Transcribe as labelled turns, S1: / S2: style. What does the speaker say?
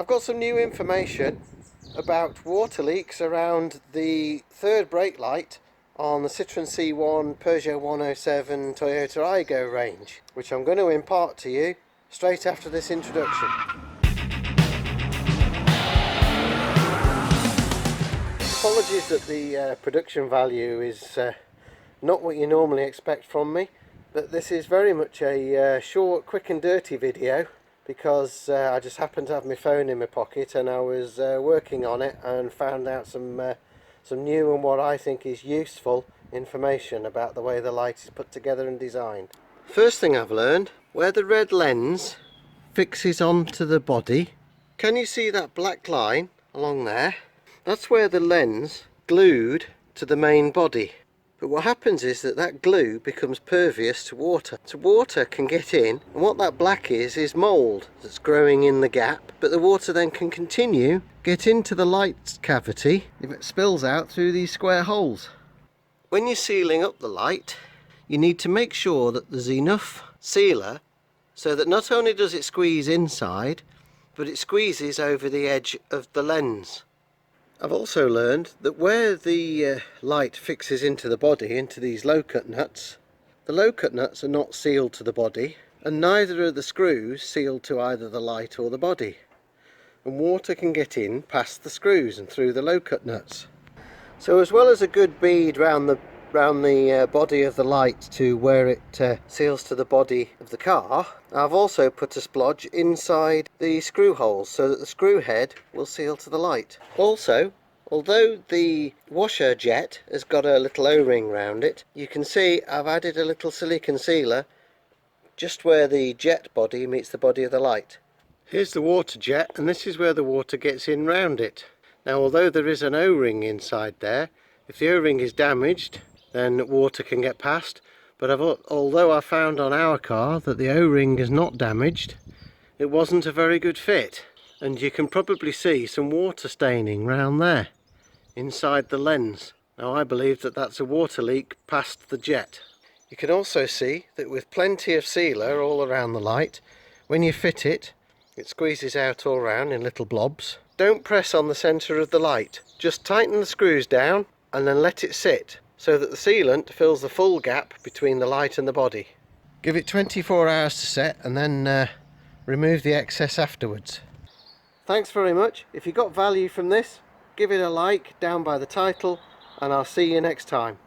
S1: I've got some new information about water leaks around the third brake light on the Citroen C1, Peugeot 107, Toyota Aygo range, which I'm going to impart to you straight after this introduction. Apologies that the production value is not what you normally expect from me, but this is very much a short, quick and dirty video because I just happened to have my phone in my pocket and I was working on it and found out some new and what I think is useful information about the way the light is put together and designed. First thing I've learned, where the red lens fixes onto the body, can you see that black line along there? That's where the lens glued to the main body. But what happens is that glue becomes pervious to water. So water can get in, and what that black is mould that's growing in the gap, but the water then can continue, get into the light cavity if it spills out through these square holes. When you're sealing up the light, you need to make sure that there's enough sealer so that not only does it squeeze inside, but it squeezes over the edge of the lens. I've also learned that where the light fixes into the body, into these low cut nuts, the low cut nuts are not sealed to the body, and neither are the screws sealed to either the light or the body. And water can get in past the screws and through the low cut nuts. So as well as a good bead round the body of the light to where it seals to the body of the car, I've also put a splodge inside the screw holes so that the screw head will seal to the light. Also, although the washer jet has got a little O-ring round it, you can see I've added a little silicone sealer just where the jet body meets the body of the light. Here's the water jet, and this is where the water gets in round it. Now, although there is an O-ring inside there, if the O-ring is damaged, then water can get past. But although I found on our car that the O-ring is not damaged, it wasn't a very good fit. And you can probably see some water staining round there, inside the lens. Now I believe that that's a water leak past the jet. You can also see that with plenty of sealer all around the light, when you fit it, it squeezes out all around in little blobs. Don't press on the centre of the light. Just tighten the screws down and then let it sit, so that the sealant fills the full gap between the light and the body. Give it 24 hours to set and then remove the excess afterwards. Thanks very much. If you got value from this, give it a like down by the title, and I'll see you next time.